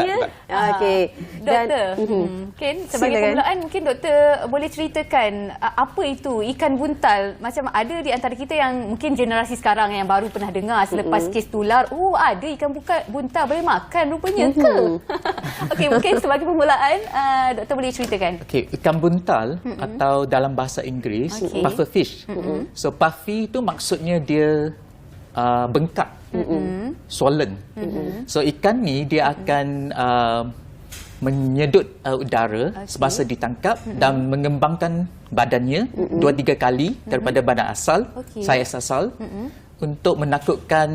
Okey.
Doktor, mungkin sebagai permulaan mungkin doktor boleh ceritakan apa itu ikan buntal. Macam ada di antara kita yang mungkin generasi sekarang yang baru pernah dengar selepas kes tular, ada ikan buntal boleh makan rupanya ke? Okey, mungkin sebagai permulaan doktor boleh ceritakan.
Okey, ikan buntal atau dalam bahasa Inggeris pufferfish. So puffy itu maksudnya dia bengkak, swollen. So ikan ni dia akan menyedut udara semasa ditangkap dan mengembangkan badannya 2-3 kali daripada badan asal, saiz asal, untuk menakutkan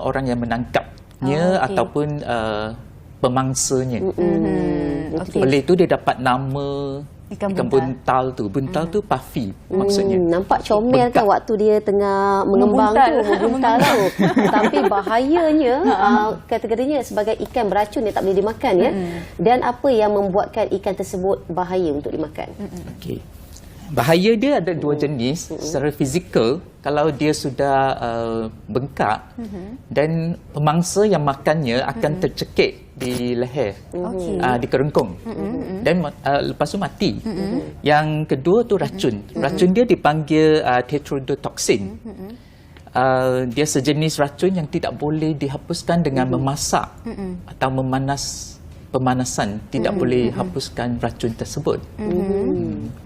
orang yang menangkapnya ataupun pemangsanya. Oleh itu dia dapat nama ikan buntal tu. Buntal tu puffy maksudnya.
Nampak comel kan waktu dia tengah mengembang membuntal tu. Tapi bahayanya kategorinya sebagai ikan beracun yang tak boleh dimakan Dan apa yang membuatkan ikan tersebut bahaya untuk dimakan?
Okey. Bahaya dia ada dua jenis. Secara fizikal, kalau dia sudah bengkak, dan pemangsa yang makannya akan tercekik di leher, di kerengkung, dan lepas tu mati. Yang kedua tu racun. Racun dia dipanggil tetrodotoxin. Dia sejenis racun yang tidak boleh dihapuskan dengan memasak atau pemanasan, tidak boleh hapuskan racun tersebut.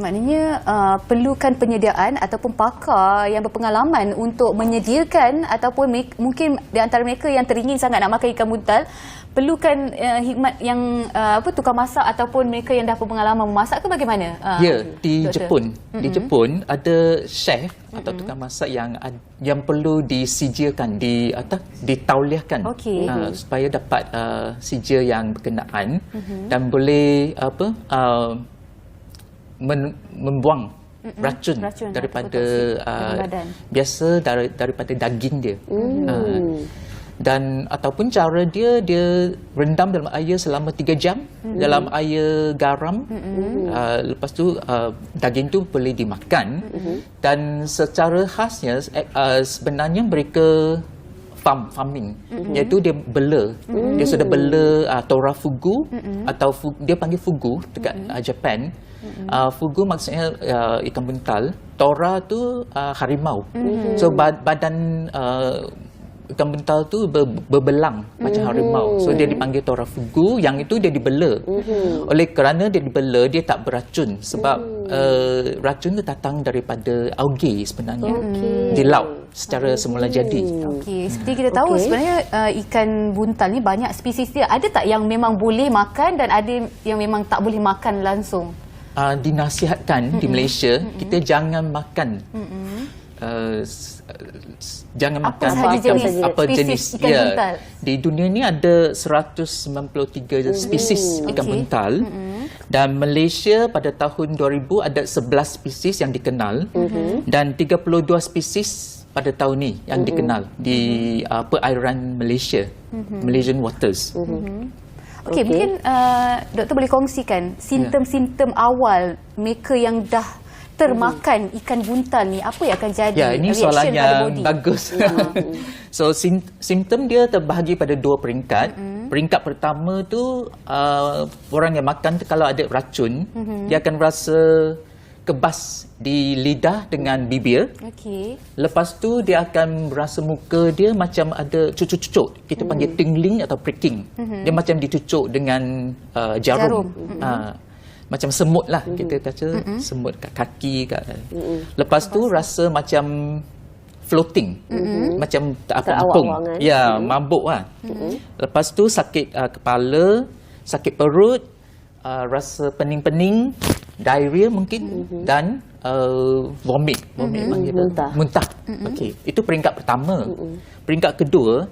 Maknanya perlukan penyediaan ataupun pakar yang berpengalaman untuk menyediakan, ataupun mungkin di antara mereka yang teringin sangat nak makan ikan buntal, perlukan hikmat yang tukar masak ataupun mereka yang dah berpengalaman memasak ke bagaimana?
Di
Doktor?
Jepun. Di Jepun ada chef atau tukar masak yang perlu disijilkan, ditauliahkan supaya dapat sijil yang berkenaan dan boleh membuang racun daripada biasa daripada daging dia. Dan ataupun cara dia rendam dalam air selama 3 jam dalam air garam. Lepas tu daging tu boleh dimakan. Dan secara khasnya sebenarnya mereka farming, iaitu dia bela. Dia sudah bela tora fugu atau dia panggil fugu dekat Japan. Fugu maksudnya ikan buntal, tora tu harimau. So badan ikan buntal tu berbelang macam harimau. So dia dipanggil tora fugu. Yang itu dia dibela. Oleh kerana dia dibela, dia tak beracun. Sebab racun tu datang daripada algae sebenarnya di laut secara semula jadi.
Seperti kita tahu sebenarnya ikan buntal ni banyak spesies dia. Ada tak yang memang boleh makan dan ada yang memang tak boleh makan langsung?
Dinasihatkan di Malaysia kita jangan makan makan apa jenis
ikan buntal.
Di dunia ni ada 193 spesies ikan buntal. Dan Malaysia pada tahun 2000 ada 11 spesies yang dikenal dan 32 spesies pada tahun ni yang dikenal di perairan Malaysia, Malaysian waters.
Okey, mungkin doktor boleh kongsikan simptom-simptom awal mereka yang dah termakan ikan buntal ni, apa yang akan jadi?
Ini soalan yang bagus. So simptom dia terbahagi pada 2 peringkat. Peringkat pertama tu orang yang makan tu kalau ada racun, dia akan rasa kebas di lidah dengan bibir. Lepas tu dia akan rasa muka dia macam ada cucuk-cucuk. Kita panggil tingling atau pricking. Dia macam dicucuk dengan jarum. Macam semut lah, kita kata semut kat kaki kat. Lepas tu rasa macam floating, macam tak apung. Mabuk lah. Lepas tu sakit kepala, sakit perut, rasa pening-pening, diarrhea mungkin, dan vomit muntah. Okey, itu peringkat pertama. Peringkat kedua,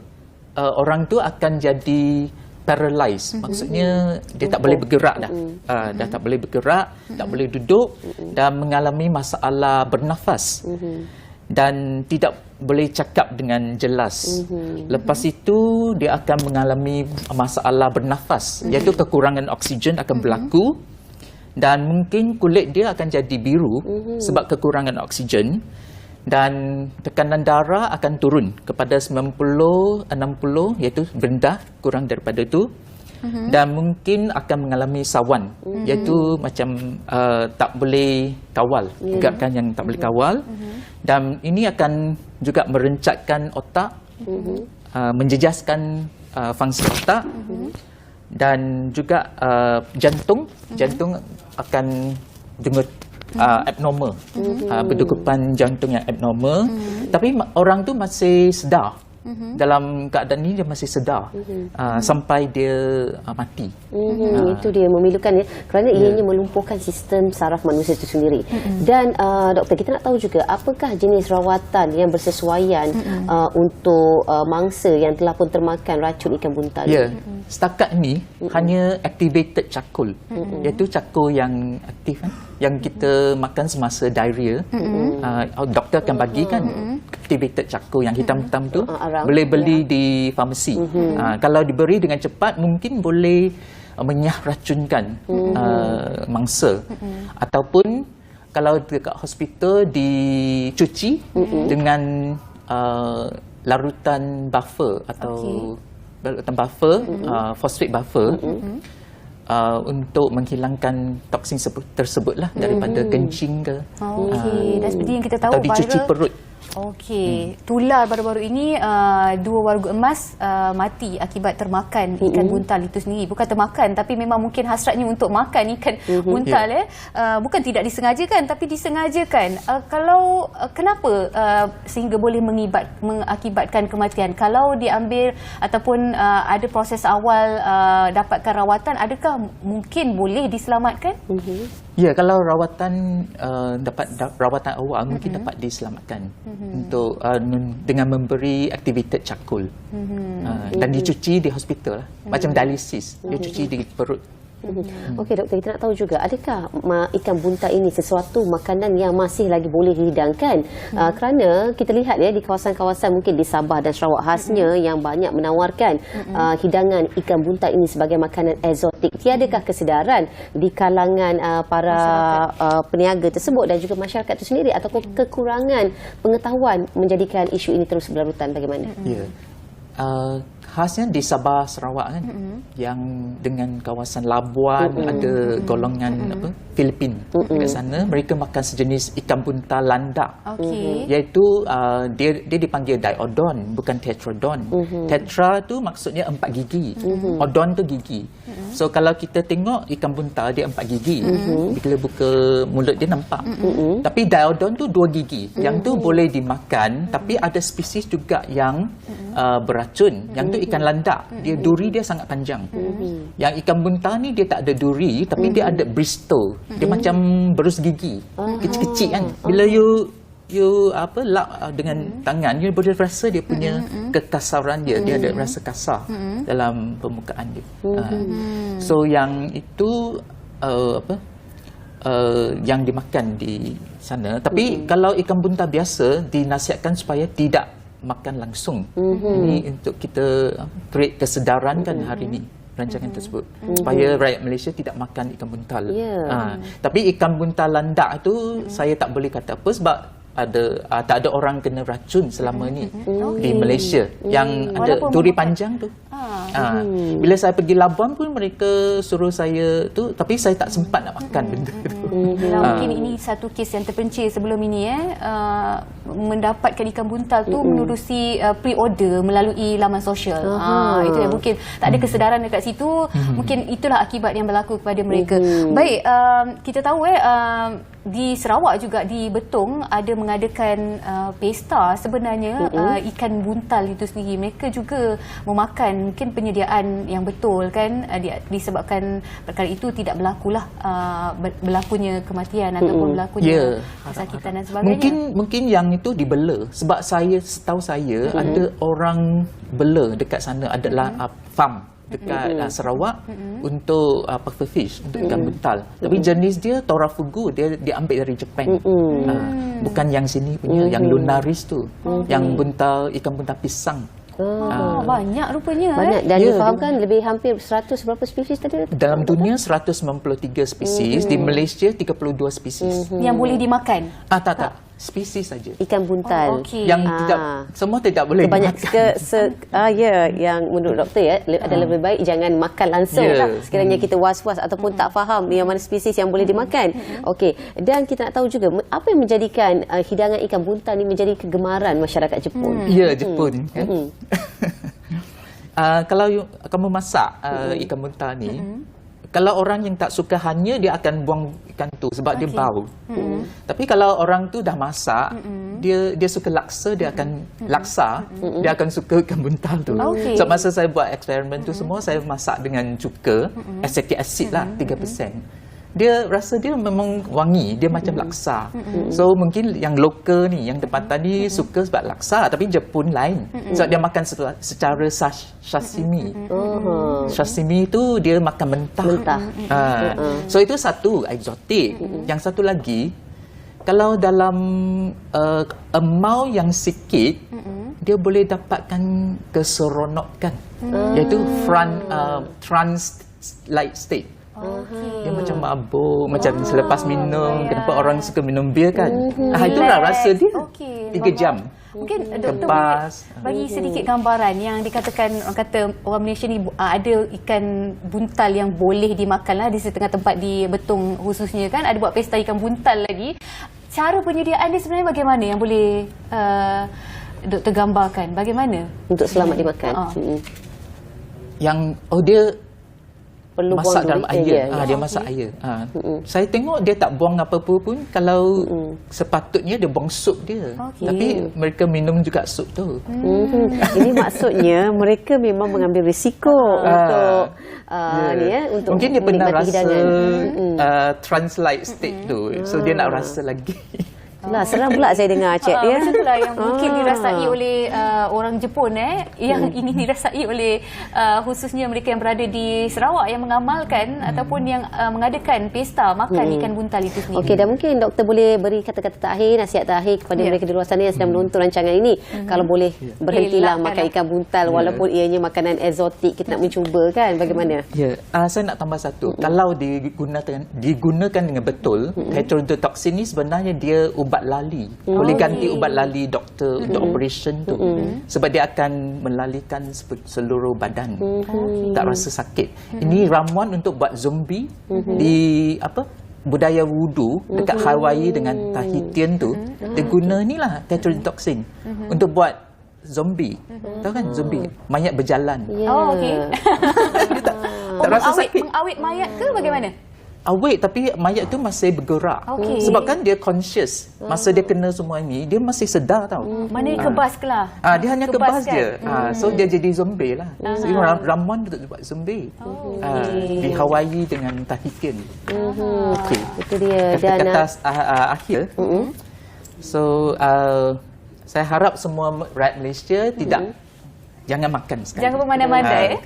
orang tu akan jadi paralyzed, maksudnya dia tak boleh bergerak dah. Dah tak boleh bergerak, tak boleh duduk dan mengalami masalah bernafas. Dan tidak boleh cakap dengan jelas. Lepas itu dia akan mengalami masalah bernafas, iaitu kekurangan oksigen akan berlaku dan mungkin kulit dia akan jadi biru sebab kekurangan oksigen. Dan tekanan darah akan turun kepada 90-60, iaitu rendah, kurang daripada itu. Dan mungkin akan mengalami sawan, iaitu macam tak boleh kawal, gerakan yang tak boleh kawal. Dan ini akan juga merencatkan otak, menjejaskan fungsi otak. Dan juga jantung akan dengar abnormal, berdegupan jantung yang abnormal. Tapi orang tu masih sedar. Dalam keadaan ini dia masih sedar sampai dia mati.
Itu dia memilukan ya, kerana ianya melumpuhkan sistem saraf manusia itu sendiri. Dan doktor, kita nak tahu juga apakah jenis rawatan yang bersesuaian untuk mangsa yang telah pun termakan racun ikan buntal.
Setakat ni hanya activated charcoal, iaitu charcoal yang aktif yang kita makan semasa diarrhea. Doktor akan bagikan activated charcoal yang hitam-hitam tu, boleh beli di farmasi. Kalau diberi dengan cepat mungkin boleh menyah racunkan mangsa. Ataupun kalau dekat hospital dicuci dengan larutan buffer atau larutan buffer, phosphate buffer untuk menghilangkan toksin tersebutlah daripada kencing ke.
Dan seperti yang kita tahu
atau dicuci
viral,
perut.
Okey, tular baru-baru ini 2 warga emas mati akibat termakan ikan buntal itu sendiri. Bukan termakan, tapi memang mungkin hasratnya untuk makan ikan buntal. Bukan tidak disengajakan, tapi disengajakan. Kalau kenapa sehingga boleh mengakibatkan kematian? Kalau diambil ataupun ada proses awal dapatkan rawatan, adakah mungkin boleh diselamatkan?
Ya, kalau rawatan rawatan awal mungkin dapat diselamatkan untuk dengan memberi activated charcoal dan dicuci di hospital lah. Macam dialisis, dia cuci di perut.
Okey doktor, kita nak tahu juga adakah ikan buntal ini sesuatu makanan yang masih lagi boleh dihidangkan? Kerana kita lihat ya di kawasan-kawasan mungkin di Sabah dan Sarawak khasnya yang banyak menawarkan hidangan ikan buntal ini sebagai makanan eksotik. Tiadakah kesedaran di kalangan para peniaga tersebut dan juga masyarakat itu sendiri ataupun kekurangan pengetahuan menjadikan isu ini terus berlarutan? Bagaimana?
Ya. Khasnya di Sabah Sarawak kan, yang dengan kawasan Labuan ada golongan Filipin di sana, mereka makan sejenis ikan buntal landak, iaitu dia dipanggil diodon, bukan tetradon. Tetra tu maksudnya 4 gigi, odon tu gigi. So kalau kita tengok ikan buntal dia 4 gigi, bila buka mulut dia nampak. Tapi diodon tu 2 gigi, yang tu boleh dimakan, tapi ada spesies juga yang beracun. Yang tu ikan landak, dia duri dia sangat panjang. Yang ikan buntal ni dia tak ada duri, tapi dia ada bristle. Dia macam berus gigi, kecil-kecil kan. Bila you lap dengan tangan, you boleh rasa dia punya kekasaran dia. Dia ada rasa kasar dalam permukaan dia. So yang itu yang dimakan di sana. Tapi kalau ikan buntal biasa dinasihatkan supaya tidak makan langsung. Ini untuk kita create kesedaran kan hari ini rancangan tersebut supaya rakyat Malaysia tidak makan ikan buntal. Tapi ikan buntal landak tu saya tak boleh kata apa sebab tak ada orang kena racun selama ni di Malaysia yang ada duri panjang tu. Bila saya pergi Labuan pun mereka suruh saya tu, tapi saya tak sempat nak makan benda tu.
Mungkin ini satu kes yang terpencil sebelum ini mendapatkan ikan buntal tu menerusi pre-order melalui laman sosial. Itu yang mungkin tak ada kesedaran dekat situ. Mungkin itulah akibat yang berlaku kepada mereka. Baik, kita tahu di Sarawak juga di Betong ada mengadakan pesta sebenarnya ikan buntal itu sendiri. Mereka juga memakan, mungkin penyediaan yang betul kan, disebabkan perkara itu tidak berlakulah berlakunya kematian ataupun berlakunya kesakitan dan sebagainya.
Mungkin yang itu dibela sebab setahu saya ada orang bela dekat sana, adalah farm dekat Sarawak untuk pufferfish, untuk ikan buntal. Tapi jenis dia Torafugu, dia diambil dari Jepun. Bukan yang sini punya, yang lunaris tu, yang ikan buntal pisang.
Banyak rupanya.
Banyak. Dan difahamkan lebih hampir 100 berapa spesies tadi?
Dalam dunia 193 spesies, di Malaysia 32 spesies.
Yang boleh dimakan?
Tak. Spesies saja.
Ikan buntal.
Yang semua tidak boleh dimakan.
Yang menurut doktor ada lebih baik jangan makan langsung sekiranya kita was-was ataupun tak faham yang mana spesies yang boleh dimakan. Okey, dan kita nak tahu juga apa yang menjadikan hidangan ikan buntal ni menjadi kegemaran masyarakat Jepun.
Ya, Jepun kan. Kalau kamu masak ikan buntal ni, kalau orang yang tak suka hanya dia akan buang ikan tu sebab dia bau. Tapi kalau orang tu dah masak, dia suka laksa, dia akan dia akan suka ikan buntal tu. So masa saya buat eksperimen tu semua, saya masak dengan cuka, acetic acid lah 3%. Dia rasa dia memang wangi, dia macam laksa. So mungkin yang lokal ni, yang tempatan ni suka sebab laksa, tapi Jepun lain. Sebab dia makan secara sashimi. Sashimi tu dia makan mentah. So itu satu eksotik. Yang satu lagi, kalau dalam amount yang sikit, dia boleh dapatkan keseronokan, iaitu trans light state. Dia macam mabuk, macam selepas minum, kenapa orang suka minum bir kan? Itulah rasa dia. 3 jam.
Mungkin doktor
Kebas.
bagi sedikit gambaran yang dikatakan orang kata orang Malaysia ni ada ikan buntal yang boleh dimakan lah di setengah tempat di Betong khususnya kan, ada buat pesta ikan buntal lagi. Cara penyediaan dia sebenarnya bagaimana yang boleh doktor gambarkan? Bagaimana
Untuk selamat dimakan.
Yang dia
Perlu
masak
buang
dalam
dulu.
air. Dia masak air. Saya tengok dia tak buang apa-apa pun. Kalau sepatutnya dia buang sup dia. Tapi mereka minum juga sup tu.
Ini maksudnya mereka memang mengambil risiko untuk untuk
mungkin dia pernah
menikmati
rasa
hidangan.
translate state tu. So dia nak rasa lagi.
Itulah, seram pula saya dengar cik dia.
Macam itulah yang mungkin dirasai oleh orang Jepun yang ini dirasai oleh khususnya mereka yang berada di Sarawak yang mengamalkan ataupun yang mengadakan pesta makan ikan buntal itu sendiri.
Okey, dan mungkin doktor boleh beri kata-kata terakhir, nasihat terakhir kepada mereka di luar sana yang sedang menonton rancangan ini. Kalau boleh berhentilah makan ikan buntal walaupun ianya makanan eksotik, kita nak mencuba kan, bagaimana?
Saya nak tambah satu. Kalau digunakan dengan betul, tetrodotoxin ni sebenarnya dia ubat lali. Boleh ganti ubat lali doktor untuk operation tu. Sebab dia akan melalikan seluruh badan. Tak rasa sakit. Ini ramuan untuk buat zombie di budaya wudu dekat Hawaii dengan Tahitian tu. Dia guna ni lah tetrodotoxin untuk buat zombie. Tahu kan zombie? Mayat berjalan.
Okey.
Tak rasa sakit.
Mengawet mayat ke bagaimana?
Awet tapi mayat tu masih bergerak. Sebab kan dia conscious. Masa dia kena semua ni, dia masih sedar tau.
Mana kebas ke lah?
Dia hanya kebas je. So dia jadi zombie lah. So ramuan untuk buat zombie. Di Hawaii dengan Tahitian.
Itu dia.
Kata-kata akhir. So saya harap semua rakyat Malaysia tidak jangan makan sekali.
Jangan bermandai-mandai.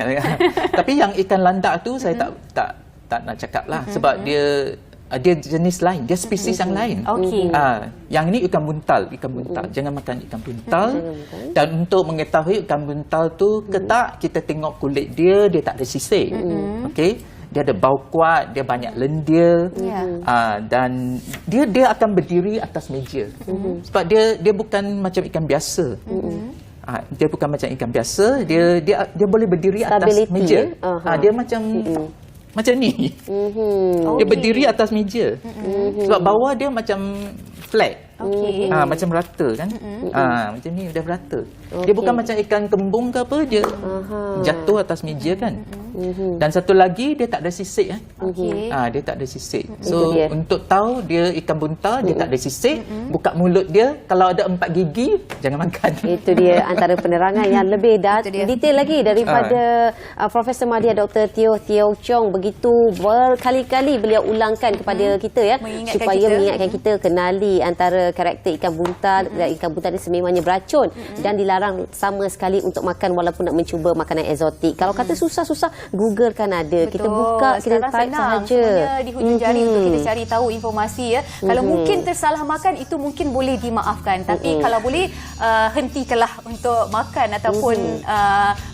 Tapi yang ikan landak tu saya tak nak cakap lah sebab dia jenis lain, dia spesies yang lain. Yang ni ikan buntal. Jangan makan ikan buntal. Dan untuk mengetahui ikan buntal tu ke tak, kita tengok kulit dia tak ada sisik. Okey. Dia ada bau kuat, dia banyak lendir. Dan dia akan berdiri atas meja. Sebab dia bukan macam ikan biasa. Dia bukan macam ikan biasa, dia boleh berdiri atas meja. Dia macam ni. Dia berdiri atas meja. Sebab bawah dia macam flat. Macam rata kan. Macam ni dah rata. Dia bukan macam ikan kembung ke apa, dia jatuh atas meja kan. Dan satu lagi dia tak ada sisik kan. Dia tak ada sisik. So untuk tahu dia ikan buntal, dia tak ada sisik, buka mulut dia, kalau ada 4 gigi jangan makan.
Itu dia antara penerangan yang lebih detail lagi daripada Profesor Madya Dr. Teo Cheong. Begitu berkali-kali beliau ulangkan kepada kita ya, supaya mengingatkan kita kenali antara karakter ikan buntal. Dan ikan buntal ini sememangnya beracun dan dilarang sama sekali untuk makan walaupun nak mencuba makanan eksotik. Kalau kata susah-susah, Google kan ada. Kita buka, kita type sahaja.
Semuanya di hujung jari untuk kita cari tahu informasi ya. Kalau mungkin tersalah makan, itu mungkin boleh dimaafkan. Tapi kalau boleh hentikanlah untuk makan ataupun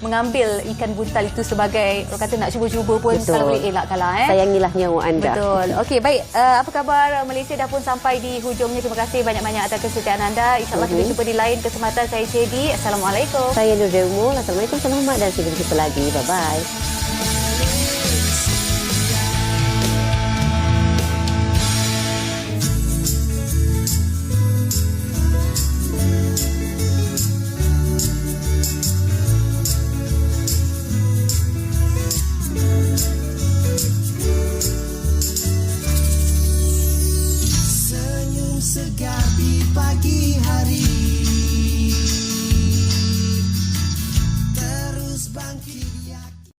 mengambil ikan buntal itu sebagai orang kata nak cuba-cuba pun. Kalau boleh elakkanlah.
Sayangilah nyawa anda.
Betul. Okey, baik. Apa khabar Malaysia dah pun sampai di hujungnya. Terima kasih banyak-banyak atas kesetiaan anda. InsyaAllah kita jumpa di lain kesempatan. Saya Cedi. Assalamualaikum.
Saya Nur Delmul. Assalamualaikum, selamat dan sampai jumpa lagi. Bye-bye.